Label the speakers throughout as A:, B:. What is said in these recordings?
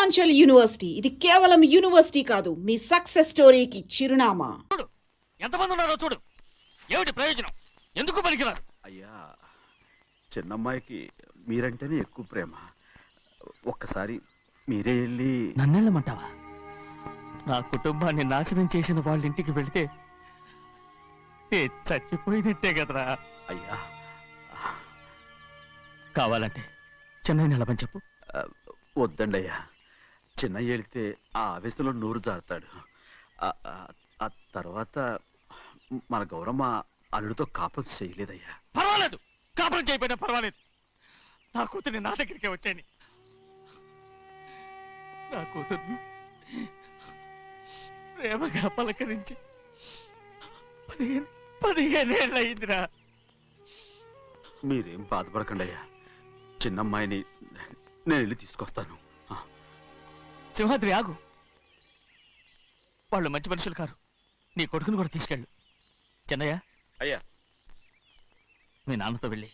A: Vindhyachal university ఇది కేవలం university కాదు, మీ సక్సెస్ స్టోరీకి చిరునామా.
B: చూడు ఎంతమంది ఉన్నారో చూడు. ఏమిటి ప్రయోజనం? ఎందుకు పనికిరారు?
C: అయ్యా, చిన్నమ్మాయికి మీరంటేనే ఎక్కువ ప్రేమ. ఒక్కసారి మీరే వెళ్ళి.
B: నన్నెళ్ళమంటావా? నా కుటుంబాన్ని నాశనం చేసిన వాళ్ళ ఇంటికి వెళితే చచ్చిపోయినట్టే కదరా.
C: అయ్యా,
B: కావాలంటే చెన్నై నిలబని చెప్పు.
C: వద్దండి అయ్యా, చిన్నయ్య వెళితే ఆ ఆవేశంలో నోరు జారుతాడు. ఆ తర్వాత మన గౌరమ్మ అల్లుడితో కాపురం చేయలేదయ్యా.
B: పర్వాలేదు, కాపురం చేయకపోయినా పర్వాలేదు. నా కూతుర్ని నా దగ్గరికే వచ్చాయని. నా కూతుర్ని ప్రేమగా పలకరించి 15 ఏళ్ళు అయిందిరా.
C: మీరేం బాధపడకండి అయ్యా, చిన్నమ్మాయిని నేను వెళ్ళి తీసుకొస్తాను.
B: సింహాద్రి ఆగు. వాళ్ళు మంచి మనుషులు కారు. నీ కొడుకుని కూడా తీసుకెళ్ళు. చెన్నయ్య,
C: అయ్యా,
B: మీ నాన్నతో వెళ్ళి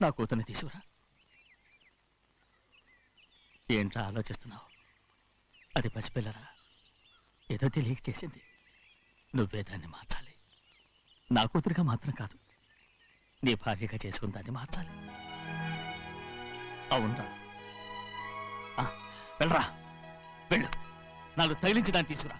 B: నా కూతుర్ని తీసుకురా. ఏంట్రా ఆలోచిస్తున్నావు? అది పసిపిల్లరా, ఏదో తెలియక చేసింది. నువ్వే దాన్ని మార్చాలి. నా కూతురిగా మాత్రం కాదు, నీ భార్యగా చేసుకుని దాన్ని మార్చాలి. అవునరా, వెళ్ళరా, వెళ్ళు. నాలుగు తగిలించి దాన్ని తీసుకురా.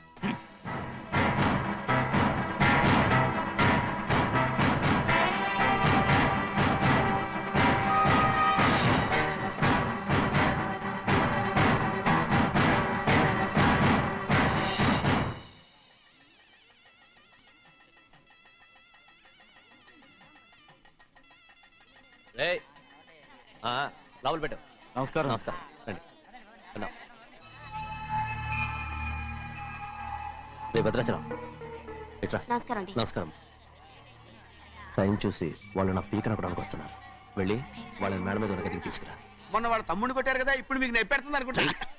D: లోపల పెట్టు.
B: నమస్కారం.
D: నమస్కారం, రండి. భద్రాచలం ఇట్రా.
E: నమస్కారం.
D: నమస్కారం. టైం చూసి వాళ్ళు నా పీకన కూడా వస్తున్నారు. వెళ్ళి వాళ్ళని మేడ మీద ఉన్న గదికి తీసుకురా.
F: మొన్న వాళ్ళ తమ్ముడిని కొట్టారు కదా, ఇప్పుడు మీకు నెప్పెడుతుంది అనుకుంటా.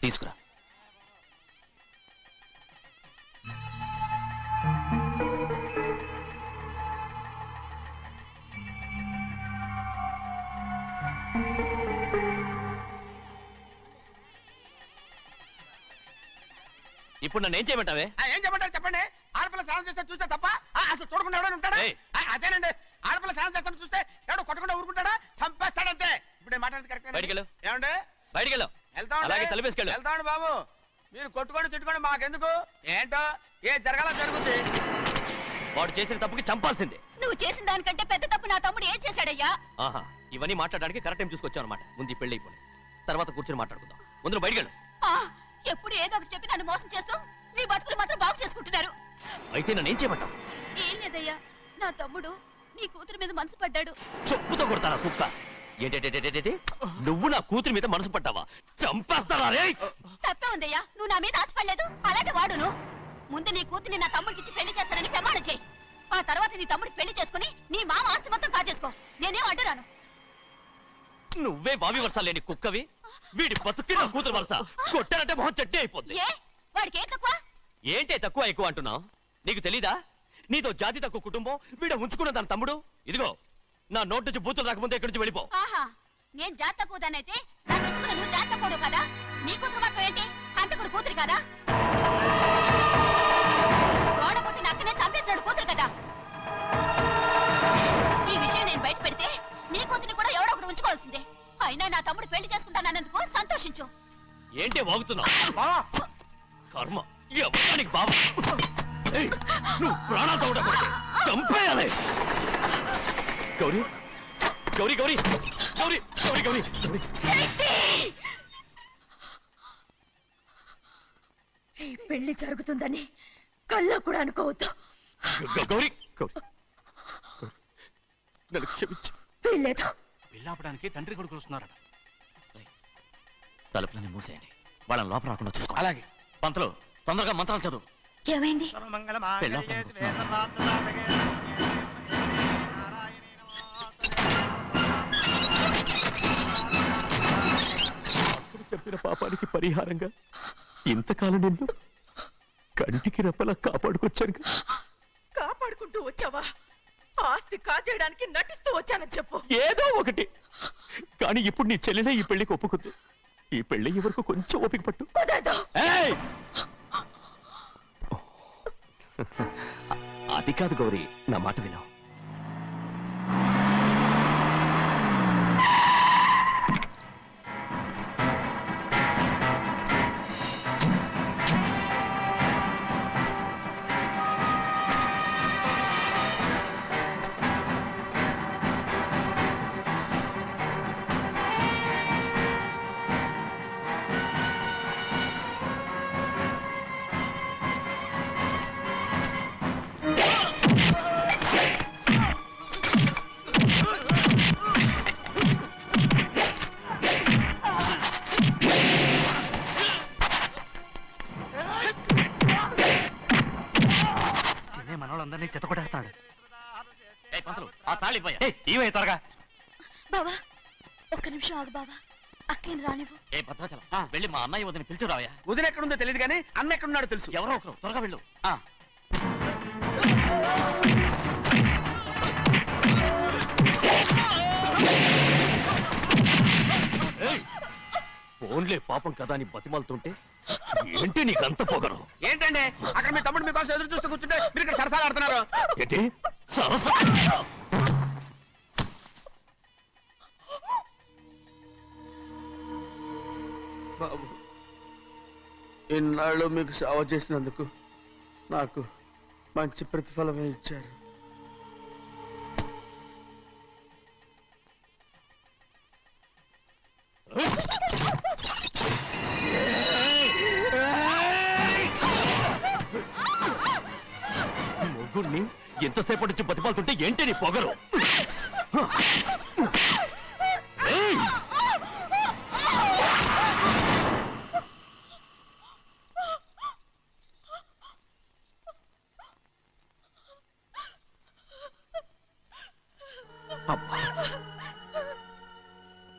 D: తీసుకురా. ఇప్పుడు నన్ను ఏం చేయమంటావే?
F: ఏం చెప్పంటారు చెప్పండి. ఆడపిల్ల స్నానం చేస్తే చూస్తే తప్ప అసలు చూడకుండా ఎవడైనా ఉంటాడా? అదేనండి, ఆడపిల్ల స్నానం చేస్తాను చూస్తే ఎవడో కొట్టకుండా ఊరుకుంటాడా? చంపేస్తాడంతే. ఇప్పుడు మాట్లాడేది కరెక్ట్.
D: బయటికి వెళ్ళు.
F: ఏమండి?
D: బయటికి వెళ్ళు. అలాగే తలపేసుకెళ్ళు.
F: వెళ్తామండి బాబు. మీరు కొట్టుకొని తిట్టుకోండి, మాకెందుకు? ఏంటో ఏ జరగాల జరుగుతుంది.
D: వాడు చేసిన తప్పుకి చంపాల్సిందే.
E: నువ్వు చేసిన దానికంటే పెద్ద తప్పు నా తమ్ముడు ఏం చేశాడయ్యా?
D: ఆహా, ఇవన్నీ మాట్లాడడానికి కరెక్ట్ టైం చూసుకొచ్చావు అనమాట. ముందు ఈ పెళ్లి అయిపోయి తర్వాత కూర్చొని మాట్లాడుకుందాం. ముందు బయటికి వెళ్ళు.
E: ఎప్పుడు ఏదో ఒకటి చెప్పి నన్ను మోసం చేస్తూ మీ బతుకులు మాత్రం బాగు చేసుకుంటున్నారు.
D: అయితే నన్ను ఏం చేయమంటావు?
E: ఏం లేదయ్యా, నా తమ్ముడు నీ కూతురు మీద మనసు పడ్డాడు.
D: చెప్పుతో కొడతారా కుక్క? ఏంటంటే నువ్వు నా కూతురి మీద మనసు పడ్డావా? చంపేస్తారా?
E: తప్పే ఉందయ్యా, నువ్వు నా మీద ఆశపడలేదు, అలాగే వాడును. ముందు నీ కూతుర్ని నా తమ్ముడికి పెళ్లి చేస్తానని ప్రమాణం చేయి. ఆ తర్వాత నీ తమ్ముడికి పెళ్లి చేసుకుని నీ మామ ఆస్తి మొత్తం కాజేసుకో. నేనేం అడ్డురాను.
D: నువ్వే బావి వరుస లేని కుక్కవి. వీడి బతుక్కి నా కూతురు వరుస. కొట్టానంటే మొహం చెట్టే అయిపోద్ది.
E: వాడికి ఏం తక్కువ?
D: ఏంటే తక్కువ ఎక్కువ అంటున్నావు? నీకు తెలీదా? నీతో జాతి తక్కువ కుటుంబం వీడ ఉంచుకున్న దాని తమ్ముడు. ఇదిగో నా నోటి నుంచి బూతులు రాకముందే ఇక్కడి నుంచి వెళ్ళిపో.
E: ఆహా, నేను జాతి తక్కువ దానైతే నన్ను ఉంచుకున్న నువ్వు జాతి తక్కువ కదా. నీ కూతురు మాత్రం ఏంటి, హంతకుడు కూతురు కదా. గోడ పుట్టిన అక్కనే చంపేశాడు కూతురు కదా. ఈ విషయం నేను బయట పెడితే నీ కూతురిని కూడా ఎవడో ఒకటి ఉంచుకోవాల్సిందే. అయినా నా తమ్ముడు పెళ్లి చేసుకుంటానన్నందుకు సంతోషించు.
D: ఏంటి వాగుతున్నావు? కర్మ ఎవరికి బాబా. నువ్వు ప్రాణాలతో ఉండకూడదు, చంపేయాలి. గౌరీ గౌరీ గౌరీ గౌరీ గౌరీ గౌరీ
G: ఈ పెళ్లి జరుగుతుందని కల్లో కూడా అనుకోవద్దు.
D: గౌరీ నన్ను క్షమించు.
G: వీల్లేదు.
B: పెళ్ళాపడానికి తండ్రి కొడుకులు వస్తున్నారట.
D: తలుపులని మూసేయండి, వాళ్ళని లోపల రాకుండా చూసుకో.
B: అలాగే.
D: పంతులు తొందరగా మంత్రాలు చదువు.
G: ఏమైంది?
B: చెప్పిన పాపానికి పరిహారంగా ఇంతకాలం నిన్ను కంటికి రెప్పలా కాపాడుకొచ్చాను.
G: కాపాడుకుంటూ వచ్చావా? ఆస్తి కాజేయడానికి నటిస్తూ వచ్చానని చెప్పు.
B: ఏదో ఒకటి. కానీ ఇప్పుడు నీ చెల్లెలే ఈ పెళ్లికి ఒప్పుకుంది.
D: ఈ పెళ్లి వరకు కొంచెం ఓపిక పట్టు.
G: కుదరదు.
D: ఏయ్! అది కాదు గౌరీ, నా మాట విను.
B: మనోళ్ళందరినీ చెత్తకొట్టేస్తాడు.
D: ఆ తాళి ఇవ్వయ్యా.
B: ఇవే త్వరగా.
E: బావా ఒక్క నిమిషం ఆగు బావా, అక్కేం రానివ్వు.
D: ఏ భద్రాచలం, వెళ్ళి మా అన్నయ్య వదిన పిలిచిరావయ్యా.
F: వదిన ఎక్కడుందో తెలియదు కానీ అన్న ఎక్కడున్నాడో తెలుసు.
D: ఎవరో ఒకరు త్వరగా వెళ్ళు. ఫోన్లే పాపం కదా అని బతిమాలుతుంటే ఏంటి నీకంత పొగరు?
F: ఏంటండి అక్కడ మీ తమ్ముడు మీకోసం ఎదురు చూస్తూ కూర్చుంటే మీరు ఇక్కడ సరసాలు ఆడుతున్నారు.
D: ఏంటి సరస?
C: బాబు, ఇన్నాళ్ళు మీకు సేవ చేసినందుకు నాకు మంచి ప్రతిఫలమే ఇచ్చారు.
D: మొగుణ్ణి ఎంతసేపటి నుంచి బతిమాలుతుంటే ఏంటి నీ పొగరు?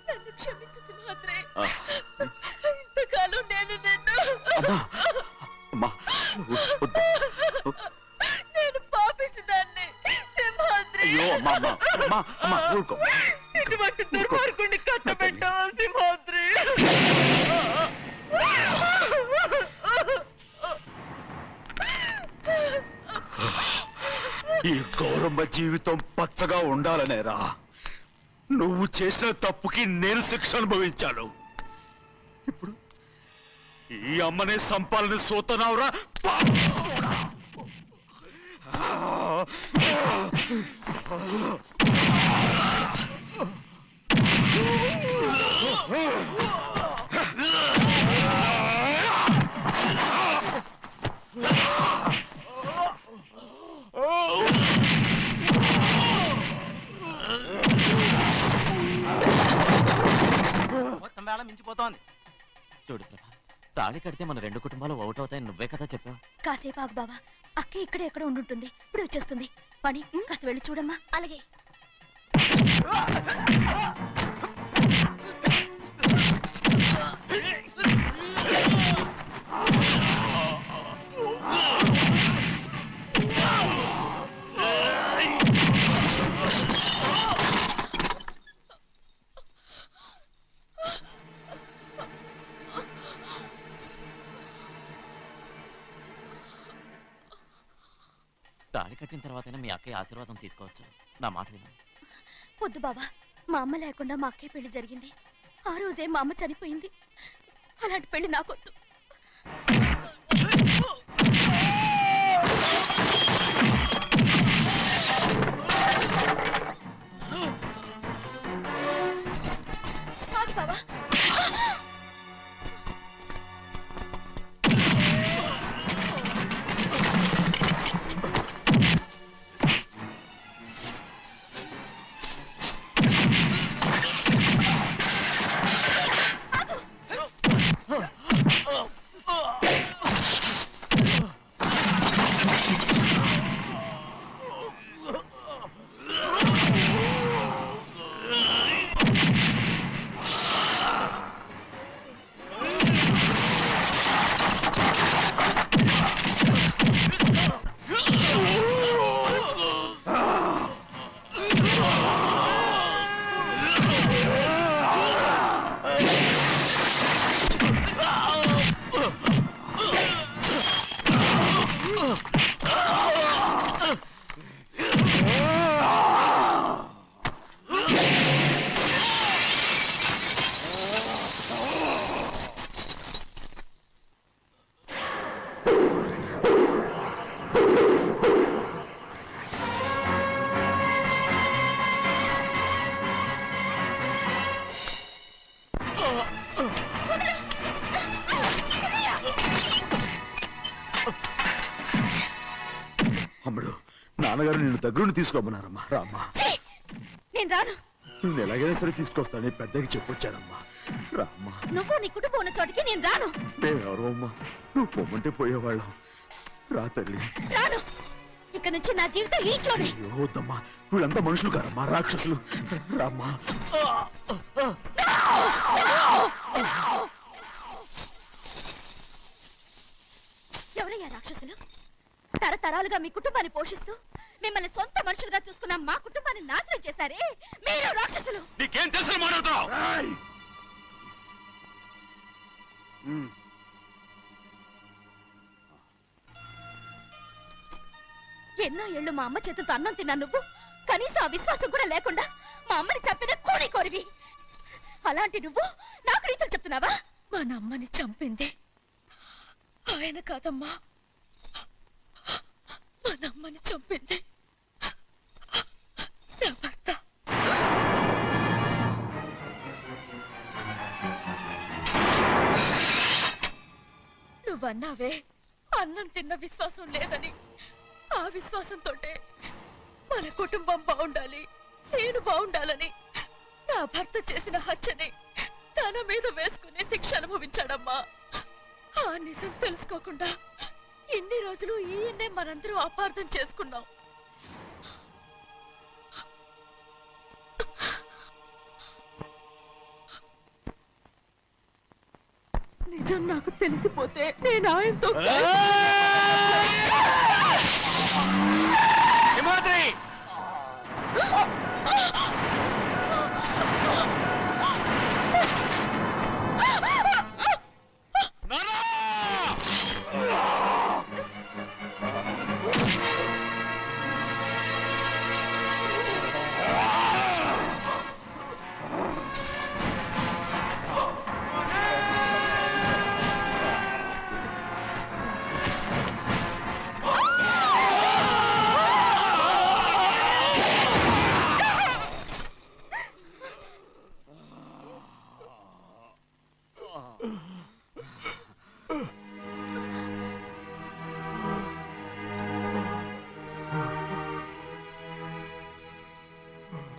G: నన్ను క్షమించు సింహాద్రి. ఇంతకాలం నేను నిన్ను నేను పాపిస్తుందాన్ని సింహాద్రి.
C: అయ్యో అమ్మా ఊరుకో.
G: ఇటువంటి దుర్మార్గుడిని కట్టబెట్టావా సింహాద్రి?
C: ఈ గౌరమ్మ జీవితం పచ్చగా ఉండాలనేరా నువ్వు చేసిన తప్పుకి నేను శిక్ష అనుభవించాను. ఇప్పుడు ఈ అమ్మనే సంపాలని సోతనావురా.
D: మొత్తం వేళ మించిపోతోంది. చూడు ప్రభా, తాళి కడితే మన రెండు కుటుంబాలు ఒకటవుతాయని నువ్వే కదా చెప్పావు.
E: కాసేపు ఆగు బావా, అక్కే ఇక్కడే ఎక్కడ ఉండుంటుంది, ఇప్పుడు వచ్చేస్తుంది. పని కాస్త వెళ్ళి చూడమ్మా. అలాగే.
D: తాళి కట్టిన తర్వాతైనా మీ అక్కయ్య ఆశీర్వాదం తీసుకోవచ్చు. నా మాట విను.
E: వద్దు బావా, మా అమ్మ లేకుండా మా అక్కే పెళ్లి జరిగింది. ఆ రోజే మా అమ్మ చనిపోయింది. అలాంటి పెళ్లి నాకొద్దు. బావా
C: అమ్ముడు, నాన్నగారు నిన్ను దగ్గరుండి తీసుకోమన్నారమ్మా. రామ్మా.
E: ఛీ! నేను రాను.
C: నేను ఎలాగైనా సరే తీసుకొస్తానని పెద్దకి చెప్పొచ్చానమ్మా. రామ్మా.
E: నువ్వు నీ కుటుంబం ఉన్న చోటికి నేను రాను.
C: మేమెవరో అమ్మా, నువ్వు పొమ్మంటే పోయేవాళ్ళం. రా తల్లి.
E: రాను. ఇక్కడ నుంచి నా జీవితం ఈ ఇంట్లోనే.
C: అయ్యో వద్దమ్మా, వీళ్ళంతా మనుషులు కారమ్మా, రాక్షసులు. రామ్మా.
E: ఎవరయ్యా రాక్షసులు? తరతరాలుగా మీ కుటుంబాన్ని పోషిస్తూ మిమ్మల్ని సొంత మనుషులుగా చూసుకున్న మా కుటుంబాన్ని నాశనం చేశారే మీరు రాక్షసులు.
F: నీకేం తెలుసు మాట్లాడుతున్నావు?
E: ఎన్నో ఏళ్ళు మా అమ్మ చేతులతో అన్నం తిన్నా నువ్వు కనీసం ఆ విశ్వాసం కూడా లేకుండా మా అమ్మని చంపిన కోడి కోరివి. అలాంటి నువ్వు నాకు రీతులు చెప్తున్నావా?
G: మా నమ్మని చంపింది ఆయన కాదమ్మా, మా నమ్మని చంపింది నా భర్త. నువ్వన్నావే అన్నం తిన్న విశ్వాసం లేదని. ఆ విశ్వాసంతోటే మన కుటుంబం బాగుండాలి, నేను బాగుండాలని నా భర్త చేసిన హత్యని తన మీద వేసుకుని శిక్ష అనుభవించాడమ్మా. ఆ నిజం తెలుసుకోకుండా ఇన్ని రోజులు ఈయన్నే మనందరం అపార్థం చేసుకున్నాం. నిజం నాకు తెలిసిపోతే నేను ఆయనతో
D: సింహాద్రి!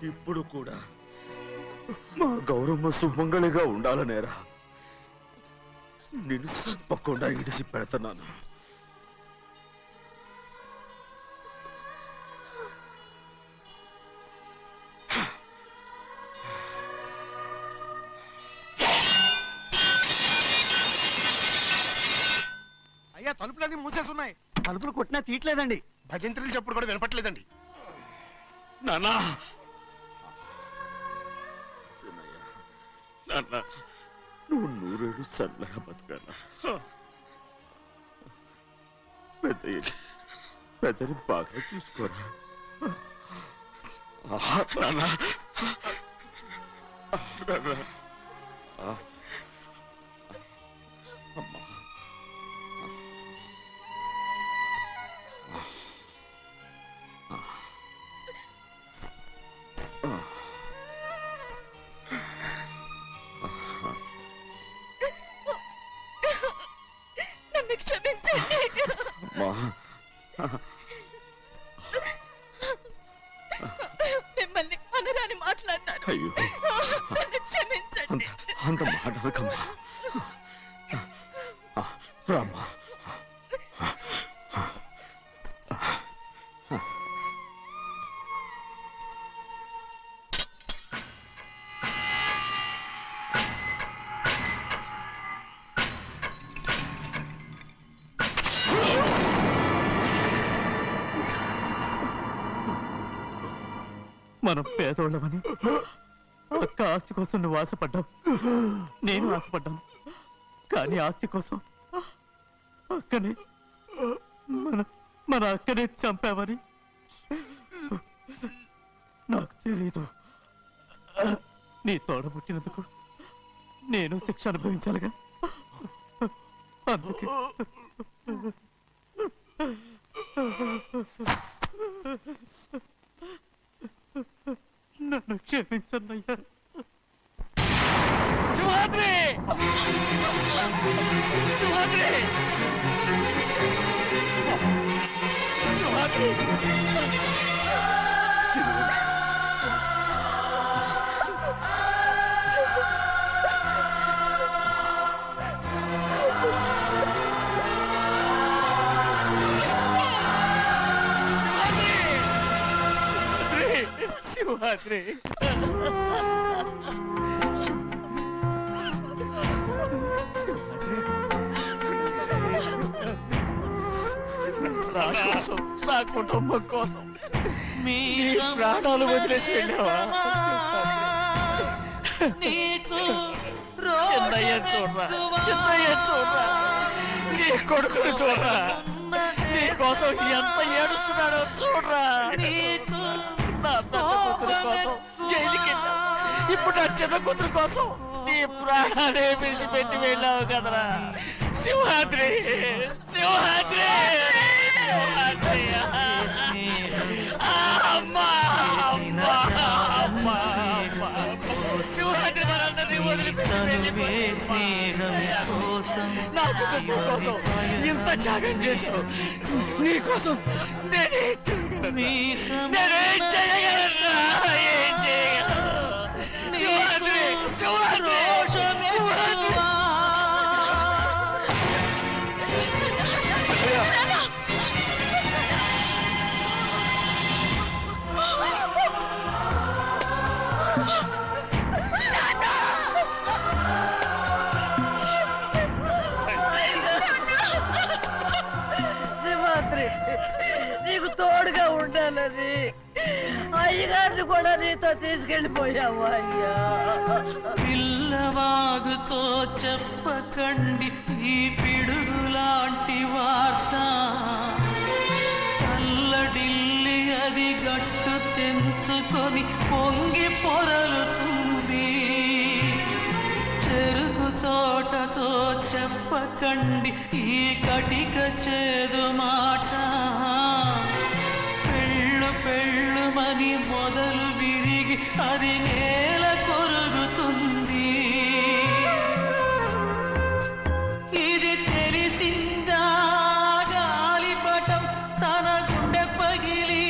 C: ఇప్పుడు కూడా మా గౌరమ్మ సుమంగళిగా ఉండాలనేరా నేను తప్పకుండా ఇడిసి పెడతాను.
F: అయ్యా తలుపులన్నీ మూసేసున్నాయి.
H: తలుపులు కొట్టినా తీయట్లేదండి.
F: భజంత్రులు చెప్పుడు కూడా వినపట్లేదండి.
C: నాన్నా, నాన్న, నువ్వు 100 ఏళ్ళు చల్లగా బతకాల. పెద్దని బాగా చూసుకోరా నాన్న. అమ్మా,
G: నన్ను క్షమించండి. మిమ్మల్ని అనురాని మాట్లాడినాను.
C: అయ్యో,
G: నన్ను క్షమించండి.
C: అంత మాటలకమ్మా. రామ్మా.
B: మనం పేదోళ్ళమని అక్క ఆస్తి కోసం నువ్వు ఆశపడ్డావు, నేను ఆశపడ్డాను. కానీ ఆస్తి కోసం అక్కనే మన అక్కనే చంపావని నాకు తెలీదు. నీ తోడ పుట్టినందుకు నేను శిక్ష అనుభవించాలిగా. అందుకే నన్ను క్షమించన్నయ్యా.
D: సింహాద్రి! సింహాద్రి!
B: సింహాద్రి సింహాద్రి నా కోసం నా కుటుంబం కోసం మీ ప్రాణాలు వదిలేసి వెళ్ళావా చిన్నయ్య చూడరా చిన్నయ్య చూడరా నీ కొడుకును చూడరా నీ కోసం ఎంత ఏడుస్తున్నాడో చూడరా నా పెద్ద కూతురు కోసం జైలుకి వెళ్ళావు ఇప్పుడు నా చిన్న కూతురు కోసం నీ ప్రాణాలే విడిచిపెట్టి వెళ్ళావు కదరా సింహాద్రి సింహాద్రి సింహాద్రి అమ్మా అమ్మా అమ్మా సింహాద్రి మనందరినీ వదిలిపెట్టి నా కుటుంబం కోసం ఇంత త్యాగం చేశావు నీకోసం నేనేం చేయగలరా ఏం చేయగలను సింహాద్రి సింహాద్రి సింహాద్రి
G: సింహాద్రి నీకు తోడుగా ఉండాలని అయ్యగారిని కూడా నీతో తీసుకెళ్ళిపోయావు అయ్యా.
I: పిల్లవాగుతో చెప్పకండి ఈ పిడుగులాంటి వార్త చల్లడిల్లి అది గట్టు తెంచుకొని పొంగి పొరలుతుంది చెరుకు తోటతో చెప్పకండి ఈ కటిక చేదు మాట పెళ్ళు పెళ్ళుమని మొదలు విరిగి అది నేల కొరుగుతుంది ఇది తెలిసిందా గాలిపటం తన గుండె పగిలి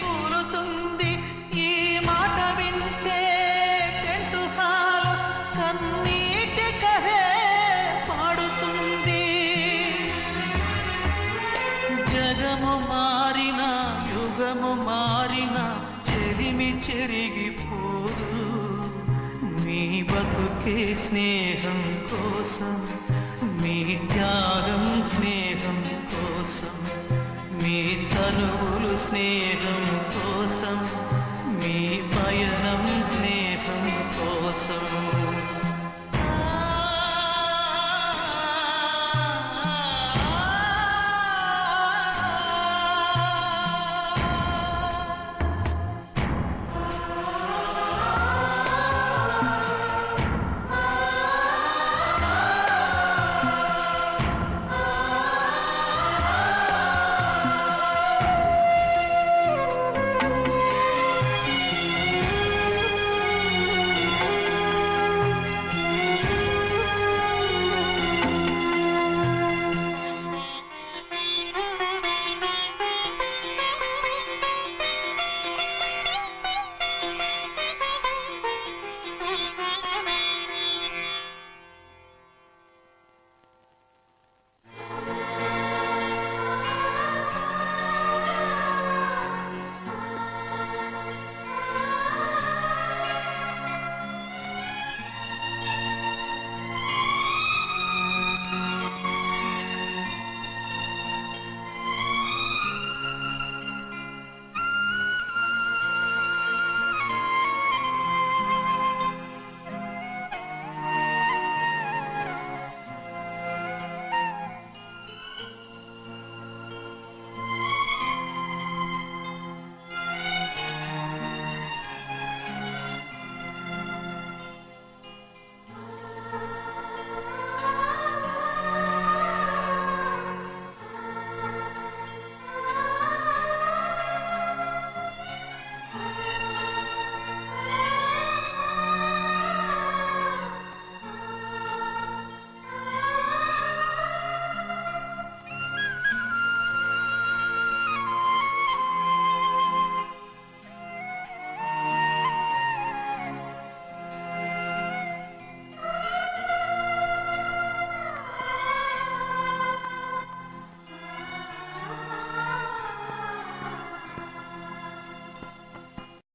I: కూలుతుంది ఈ మాట వింటే టెంటు హాలు కన్నీటి కహే పాడుతుంది జగము మారిన యుగము మారిన చెరిమి చెరిగిపోదు మీ బతుకే స్నేహం కోసం మీ త్యాగం స్నేహం కోసం మీ తనువులు స్నేహం